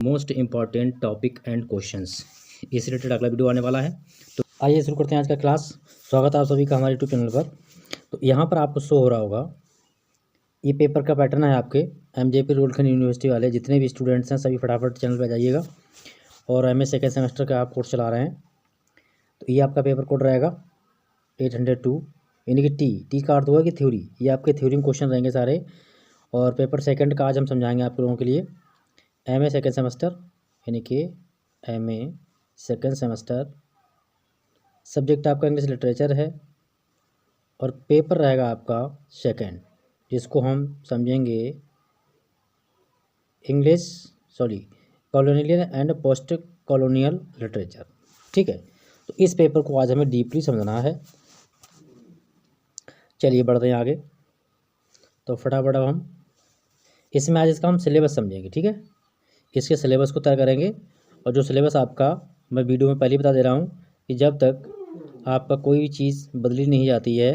Most important topic and questions इस related अगला video आने वाला है। तो आइए शुरू करते हैं आज का क्लास। स्वागत है आप सभी का हमारे यूट्यूब चैनल पर। तो यहाँ पर आपको शो हो रहा होगा, ये पेपर का पैटर्न है आपके एमजेपी रुड़लखंड यूनिवर्सिटी वाले जितने भी स्टूडेंट्स हैं सभी फटाफट चैनल पर जाइएगा। और एमए सेकेंड सेमेस्टर का आप कोर्स चला रहे हैं तो ये आपका पेपर कोड रहेगा 802, यानी कि टी का अर्थ होगा कि थ्योरी। ये आपके थ्योरी में क्वेश्चन रहेंगे सारे। और पेपर सेकंड का आज हम समझाएंगे आप लोगों के लिए एमए सेकेंड सेमेस्टर, यानी कि एमए सेकेंड सेमेस्टर। सब्जेक्ट आपका इंग्लिश लिटरेचर है और पेपर रहेगा आपका सेकंड, जिसको हम समझेंगे colonial and post colonial literature. ठीक है, तो इस पेपर को आज हमें डीपली समझना है। चलिए बढ़ते हैं आगे। तो फटाफट अब हम इसमें आज इसका हम सिलेबस समझेंगे। ठीक है, इसके सिलेबस को तय करेंगे। और जो सिलेबस आपका मैं वीडियो में पहले ही बता दे रहा हूँ कि जब तक आपका कोई भी चीज़ बदली नहीं जाती है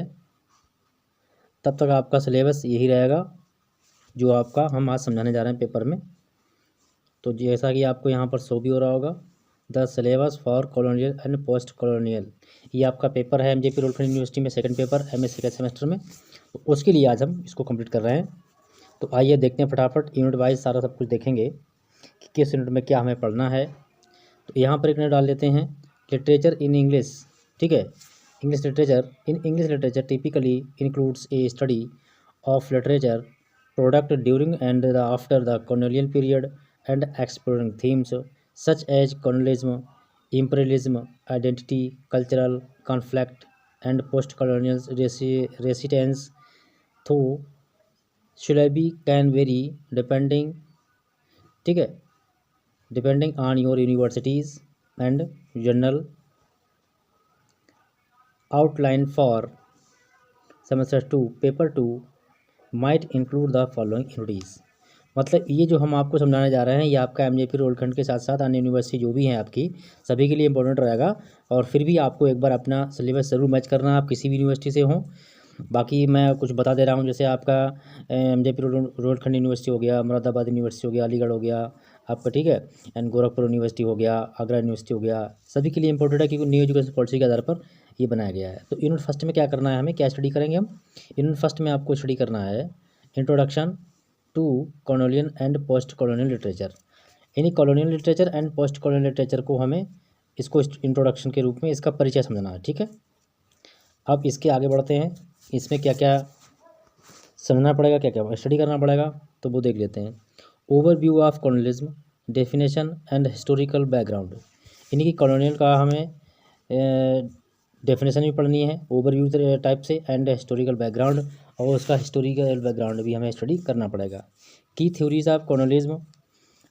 तब तक आपका सिलेबस यही रहेगा जो आपका हम आज समझाने जा रहे हैं पेपर में। तो जैसा कि आपको यहाँ पर शो भी हो रहा होगा, the syllabus for colonial and post colonial, ये आपका पेपर है एमजेपी रुड़लखंड यूनिवर्सिटी में second paper MA second semester में। तो उसके लिए आज हम इसको कंप्लीट कर रहे हैं। तो आइए देखते हैं फटाफट यूनिट वाइज सारा सब कुछ देखेंगे कि किस यूनिट में क्या हमें पढ़ना है। तो यहाँ पर एक नोट डाल देते हैं, लिटरेचर इन इंग्लिश। ठीक है, English literature typically includes a study of literature product during and the after the colonial period and exploring themes such as colonialism, imperialism, identity, cultural conflict and post colonial resistance. Though syllabi can vary depending on your universities and journal. Outline for semester 2 paper 2 might include the following unities. मतलब ये जो हम आपको समझाने जा रहे हैं ये आपका एमजेपी रुड़लखंड के साथ साथ अन्य यूनिवर्सिटी जो भी हैं आपकी सभी के लिए इंपॉर्टेंट रहेगा। और फिर भी आपको एक बार अपना सिलेबस ज़रूर मैच करना है, आप किसी भी यूनिवर्सिटी से हों। बाकी मैं कुछ बता दे रहा हूँ, जैसे आपका एमजेपी रुड़लखंड यूनिवर्सिटी हो गया, मुरादाबाद यूनिवर्सिटी हो गया, अलीगढ़ हो गया आपका, ठीक है, एंड गोरखपुर यूनिवर्सिटी हो गया, आगरा यूनिवर्सिटी हो गया, सभी के लिए इंपॉर्टेंट है क्योंकि न्यू एजुकेशन पॉलिसी के आधार पर ये बनाया गया है। तो यूनिट फर्स्ट में क्या करना है, हमें क्या स्टडी करेंगे हम। यूनिट फर्स्ट में आपको स्टडी करना है introduction to colonial and post colonial literature, यानी colonial literature and post colonial literature को हमें इसको इंट्रोडक्शन के रूप में इसका परिचय समझना है। ठीक है, अब इसके आगे बढ़ते हैं, इसमें क्या क्या समझना पड़ेगा, क्या क्या स्टडी करना पड़ेगा, तो वो देख लेते हैं। Overview of colonialism, definition and historical background, यानी कि कॉलोनियल का हमें डेफिनेशन भी पढ़नी है ओवरव्यू टाइप से, एंड हिस्टोरिकल बैकग्राउंड, और उसका हिस्टोरिकल बैकग्राउंड भी हमें स्टडी करना पड़ेगा। की theories of colonialism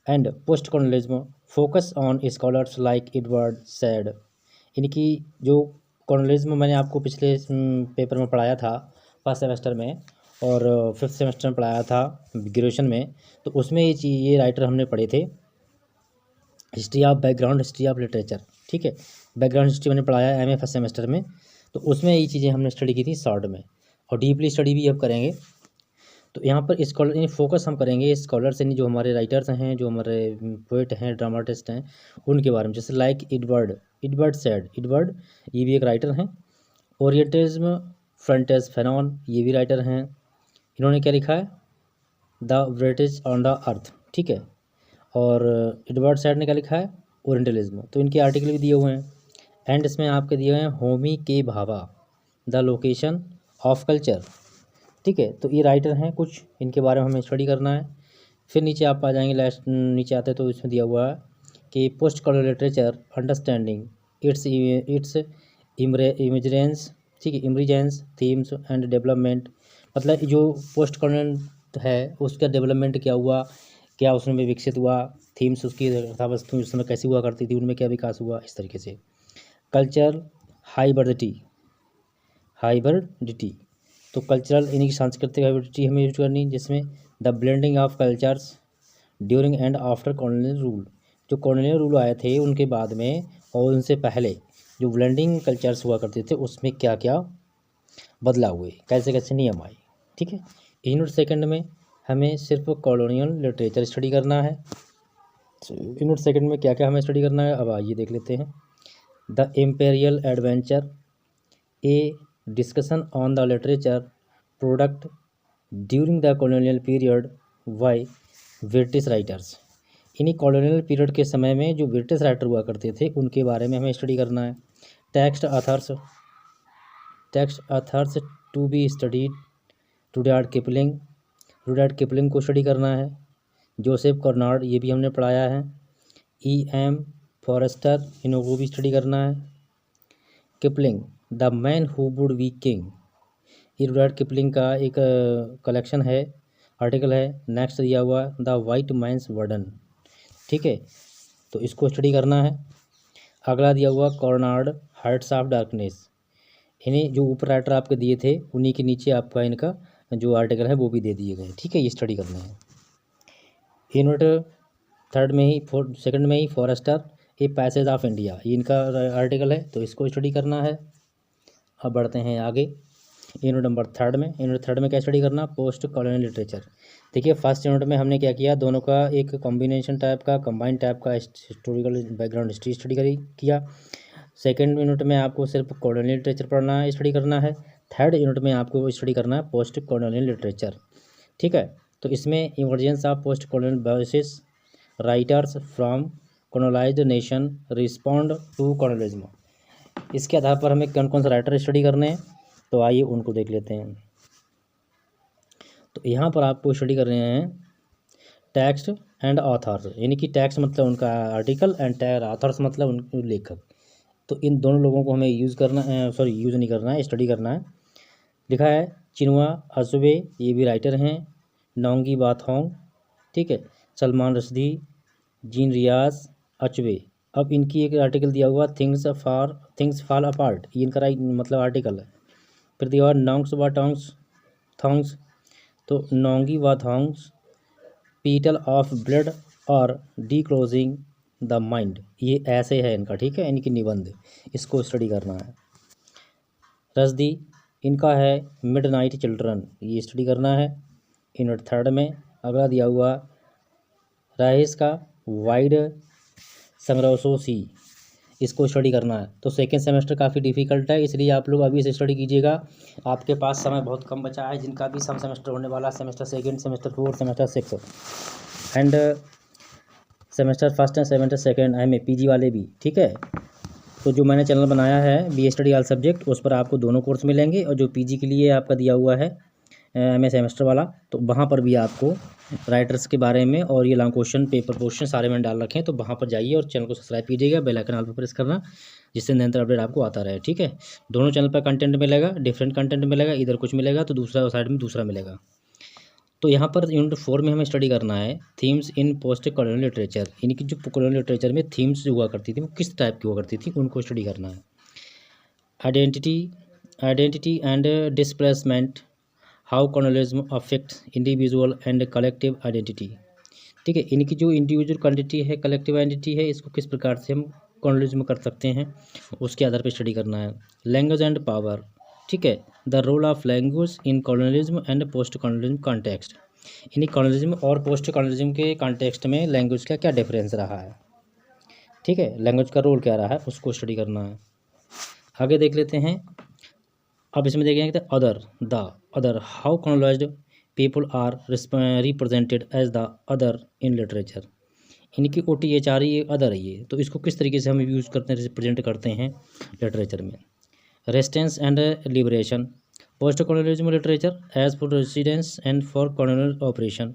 and post colonialism focus on scholars like Edward Said, यानी कि जो कॉलोनियलिज्म मैंने आपको पिछले पेपर में पढ़ाया था फर्स्ट सेमेस्टर में और फिफ्थ सेमेस्टर में पढ़ाया था ग्रेजुएशन में। तो उसमें ये राइटर हमने पढ़े थे, history of background, history of literature. ठीक है, बैकग्राउंड हिस्ट्री मैंने पढ़ाया एमए फर्स्ट सेमेस्टर में। तो उसमें ये चीज़ें हमने स्टडी की थी शॉर्ट में, और डीपली स्टडी भी अब करेंगे। तो यहाँ पर स्कॉलर फोकस हम करेंगे स्कॉलर्स, यानी जो हमारे राइटर्स हैं, जो हमारे पोइट हैं, ड्रामाटिस्ट हैं, उनके बारे में। जैसे लाइक एडवर्ड सैड, एडवर्ड ये भी एक राइटर हैं। ओरिएंटलिज्म फ्रंटेज फैनॉन, ये भी राइटर हैं। इन्होंने क्या लिखा है, the British on the earth. ठीक है, और एडवर्ड सैड ने क्या लिखा है, ओरिएंटलिज्म। तो इनके आर्टिकल भी दिए हुए हैं। एंड इसमें आपके दिए हुए हैं होमी के Bhabha, the location of culture. ठीक है, तो ये राइटर हैं कुछ, इनके बारे में हमें स्टडी करना है। फिर नीचे आप आ जाएंगे, लास्ट नीचे आते तो इसमें दिया हुआ है कि post colonial literature understanding its emergence, ठीक है, इमरिजेंस, थीम्स एंड डेवलपमेंट। मतलब जो पोस्ट कॉलोनियल है उसका डेवलपमेंट क्या हुआ, क्या उसमें विकसित हुआ, थीम्स उसकी कथावस्तु उस समय कैसी हुआ करती थी, उनमें क्या विकास हुआ, इस तरीके से। कल्चर हाइब्रिडिटी, तो कल्चरल यानी कि सांस्कृतिक हाइब्रिडिटी हमें यूज करनी, जिसमें the blending of cultures during and after colonial rule, जो कॉलोनियल रूल आए थे उनके बाद में और उनसे पहले जो ब्लेंडिंग कल्चर्स हुआ करते थे उसमें क्या क्या बदलाव हुए, कैसे कैसे नियम आए। ठीक है, यूनिट सेकंड में हमें सिर्फ कॉलोनियल लिटरेचर स्टडी करना है। यूनिट सेकंड में क्या क्या हमें स्टडी करना है, अब आइए देख लेते हैं। The imperial adventure, A discussion on the literature product during the colonial period by British writers. इन्हीं कॉलोनियल पीरियड के समय में जो ब्रिटिश राइटर हुआ करते थे उनके बारे में हमें स्टडी करना है। Text authors to be studied, Rudyard Kipling को स्टडी करना है। जोसेफ कर्नाड, ये भी हमने पढ़ाया है। E.M. फॉरेस्टर, इनको भी स्टडी करना है। Kipling, the man who would be king, ये रुडयार्ड किपलिंग का एक कलेक्शन है, आर्टिकल है। नेक्स्ट दिया हुआ द वाइट मैन्स वर्डन, ठीक है, तो इसको स्टडी करना है। अगला दिया हुआ कॉर्नार्ड, हार्ट्स ऑफ डार्कनेस, इन्हें जो ऊपर राइटर आपके दिए थे उन्हीं के नीचे आपका इनका जो आर्टिकल है वो भी दे दिए गए, ठीक है, ये स्टडी करना है। यूनिट सेकंड में ही Forster, a passage of India, ये इनका आर्टिकल है, तो इसको स्टडी करना है। अब बढ़ते हैं आगे यूनिट नंबर थर्ड में क्या स्टडी करना, पोस्ट कॉलोनियल लिटरेचर। देखिए फर्स्ट यूनिट में हमने क्या किया, दोनों का एक कॉम्बिनेशन टाइप का, कंबाइंड टाइप का हिस्टोरिकल बैकग्राउंड हिस्ट्री स्टडी किया। सेकेंड यूनिट में आपको सिर्फ कॉलोनियल लिटरेचर पढ़ना है, स्टडी करना है। थर्ड यूनिट में आपको स्टडी करना है पोस्ट कॉलोनियल लिटरेचर, ठीक है। तो इसमें emergence of post colonial voices, writers from colonised nation respond to colonialism, इसके आधार पर हमें कौन कौन से राइटर स्टडी करने हैं, तो आइए उनको देख लेते हैं। तो यहाँ पर आपको स्टडी कर रहे हैं टेक्स्ट एंड ऑथर्स, यानी कि टेक्स्ट मतलब उनका आर्टिकल एंड ऑथर्स मतलब उनके लेखक। तो इन दोनों लोगों को हमें यूज़ नहीं करना है, स्टडी करना है। लिखा है चिनुआ अचुबे, ये भी राइटर हैं। नोंगी बाथोंग, ठीक है। सलमान रश्दी, जीन रियाज, अचुबे। अब इनकी एक आर्टिकल दिया हुआ थिंग्स फॉल अपार्ट, ये इनका मतलब आर्टिकल है। फिर दिया हुआ नोंग्स बाथोंग्स थोंग्स, तो नोंगी बाथोंग्स पीटल ऑफ ब्लड और डी क्लोजिंग द माइंड, ये ऐसे है इनका, ठीक है, इनकी निबंध, इसको स्टडी करना है। रश्दी, इनका है मिडनाइट चिल्ड्रन, ये स्टडी करना है यूनिट थर्ड में। अगला दिया हुआ राइस का वाइड संग्रहसोसी, इसको स्टडी करना है। तो सेकेंड सेमेस्टर काफ़ी डिफिकल्ट है, इसलिए आप लोग अभी से स्टडी कीजिएगा। आपके पास समय बहुत कम बचा है, जिनका भी सम सेमेस्टर होने वाला, semester second, semester fourth, semester six end semester first end semester second, MA PG वाले भी, ठीक है। तो जो मैंने चैनल बनाया है BA स्टडी ऑल सब्जेक्ट, उस पर आपको दोनों कोर्स मिलेंगे, और जो PG के लिए आपका दिया हुआ है MA सेमेस्टर वाला, तो वहाँ पर भी आपको राइटर्स के बारे में और ये लॉन्ग क्वेश्चन, पेपर क्वेश्चन सारे मैंने डाल रखे हैं, तो वहाँ पर जाइए और चैनल को सब्सक्राइब कीजिएगा, बेल आइकन ऑल पर प्रेस करना, जिससे निरंतर अपडेट आपको आता रहे, ठीक है। दोनों चैनल पर कंटेंट मिलेगा, डिफरेंट कंटेंट मिलेगा, इधर कुछ मिलेगा तो दूसरा साइड में दूसरा मिलेगा। तो यहाँ पर यूनिट 4 में हमें स्टडी करना है थीम्स इन पोस्ट कॉलोनियल लिटरेचर, इनकी जो कॉलोनियल लिटरेचर में थीम्स जो हुआ करती थी वो किस टाइप की हुआ करती थी, उनको स्टडी करना है। Identity and displacement, how colonialism affects individual and collective identity, ठीक है। इनकी जो इंडिविजुअल आइडेंटिटी है, कलेक्टिव आइडेंटिटी है, इसको किस प्रकार से हम कॉलोनियलिज्म कर सकते हैं, उसके आधार पर स्टडी करना है। लैंग्वेज एंड पावर, ठीक है, the role of language in colonialism and post colonialism context, इन्हीं कॉलोनियलिज्म और पोस्ट कॉलोनियलिज्म के कॉन्टेक्स्ट में लैंग्वेज का क्या डिफरेंस रहा है, ठीक है, लैंग्वेज का रोल क्या रहा है, उसको स्टडी करना है। आगे देख लेते हैं। अब इसमें देखेंगे the other how colonised people are represented as the other in literature, इनकी OTH आ रही है, अदर है ये, तो इसको किस तरीके से हम यूज़ करते हैं, रिप्रेजेंट करते हैं लिटरेचर में। Resistance and liberation, post colonialism literature as for residence and for colonial operation,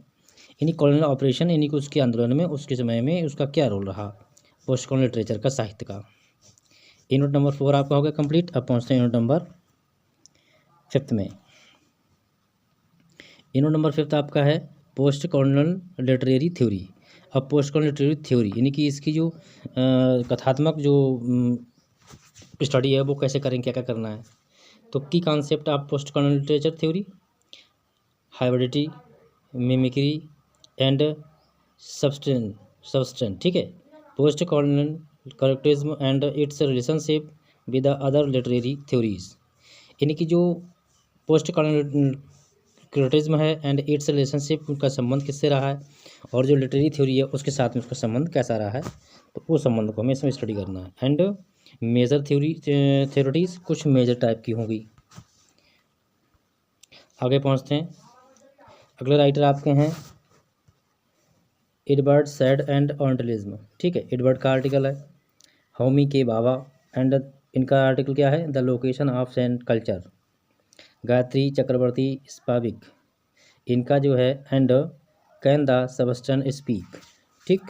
इन्हीं कॉलोनियल ऑपरेशन, इन्हीं को उसके आंदोलन में उसके समय में उसका क्या रोल रहा पोस्ट कॉलोनियल लिटरेचर का, साहित्य का। यूनिट नंबर 4 आपका हो गया कंप्लीट। अब पहुँचते हैं यूनिट नंबर 5 में। यूनिट नंबर 5 आपका है पोस्ट कॉलोनियल लिटरेरी थ्योरी। अब पोस्ट कॉलोनियल लिटरेरी थ्योरी यानी कि इसकी जो कथात्मक जो स्टडी है वो कैसे करें, क्या क्या करना है। तो की concept of post colonial literature theory, hybridity, mimicry and substance, ठीक है। Post colonial characterism and its relationship with the other literary theories, यानी कि जो पोस्ट कॉलोनियल करेक्टरिज्म है एंड इट्स रिलेशनशिप, उनका संबंध किससे रहा है और जो लिटरेरी थ्योरी है उसके साथ में उसका संबंध कैसा रहा है, तो उस संबंध को हमें इसमें स्टडी करना है। एंड मेजर थ्योरीज कुछ मेजर टाइप की होंगी। आगे पहुंचते हैं। अगले राइटर आपके हैं एडवर्ड सैड एंड ऑर्टलिज्म। ठीक है, एडवर्ड का आर्टिकल है, होमी के बाबा एंड इनका आर्टिकल क्या है, the location of sent culture. Gayatri Chakravorty Spivak इनका जो है and can the subaltern speak. ठीक,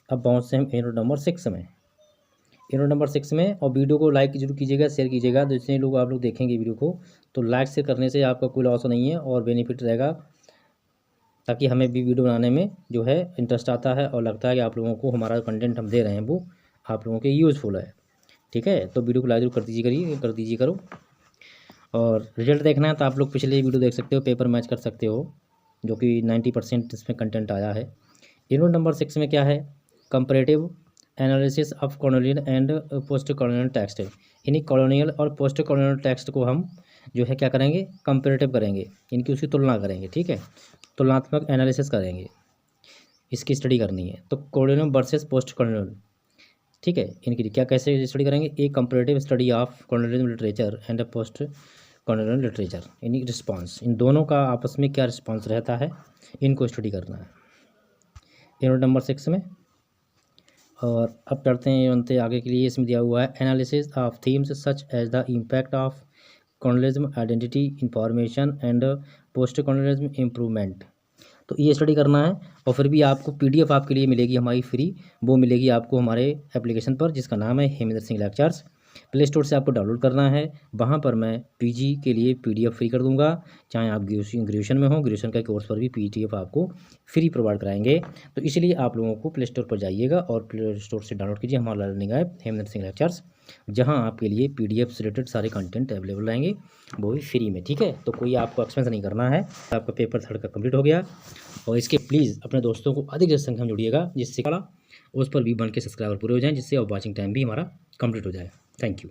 अब पहुँचते हैं यूनिट नंबर 6 में। यूनिट नंबर 6 में, और वीडियो को लाइक जरूर कीजिएगा, शेयर कीजिएगा। जितने लोग आप लोग देखेंगे वीडियो को, तो लाइक से करने से आपका कोई लॉस नहीं है और बेनिफिट रहेगा, ताकि हमें भी वीडियो बनाने में जो है इंटरेस्ट आता है और लगता है कि आप लोगों को हमारा कंटेंट हम दे रहे हैं वो आप लोगों के यूज़फुल है। ठीक है, तो वीडियो को लाइक जरूर कर दीजिए करो। और रिजल्ट देखना है तो आप लोग पिछले वीडियो देख सकते हो, पेपर मैच कर सकते हो, जो कि 90% इसमें कंटेंट आया है। यूनिट नंबर 6 में क्या है, comparative analysis of colonial and post colonial text. इन्हीं कॉलोनियल और पोस्ट कॉलोनियल टेक्स्ट को हम जो है क्या करेंगे, कंपैरेटिव करेंगे, इनकी उसकी तुलना करेंगे। ठीक है, तुलनात्मक एनालिसिस करेंगे, इसकी स्टडी करनी है। तो कॉलोनियल वर्सेस पोस्ट कॉलोनियल, ठीक है, इनकी क्या कैसे स्टडी करेंगे, a comparative study of colonial literature and post colonial literature, इनकी रिस्पॉन्स, इन दोनों का आपस में क्या रिस्पॉन्स रहता है, इनको स्टडी करना है यूनिट नंबर 6 में। और अब चढ़ते हैं बनते आगे के लिए। इसमें दिया हुआ है analysis of themes such as the impact of colonialism, identity, information and post colonialism improvement. तो ये स्टडी करना है। और फिर भी आपको PDF आपके लिए मिलेगी हमारी फ्री, वो मिलेगी आपको हमारे एप्लीकेशन पर, जिसका नाम है Hemendra Singh lectures. Play store से आपको डाउनलोड करना है। वहाँ पर मैं PG के लिए PDF फ्री कर दूंगा, चाहे आप ग्रेजुएशन में हो, ग्रेजुएशन का कोर्स पर भी PDF आपको फ्री प्रोवाइड कराएंगे। तो इसलिए आप लोगों को प्ले स्टोर पर जाइएगा और प्ले स्टोर से डाउनलोड कीजिए हमारा learning app Hemendra Singh lectures, जहाँ आपके लिए PDF से रिलेटेड सारे कंटेंट अवेलेबल रहेंगे, वो भी फ्री में। ठीक है, तो कोई आपको एक्सपेंस नहीं करना है। आपका पेपर 3rd का कंप्लीट हो गया। और इसके प्लीज़ अपने दोस्तों को अधिक से संख्या में जुड़िएगा, जिससे उस पर भी बन के सब्सक्राइबर पूरे हो जाएं, जिससे और वॉचिंग टाइम भी हमारा कंप्लीट हो जाए। Thank you.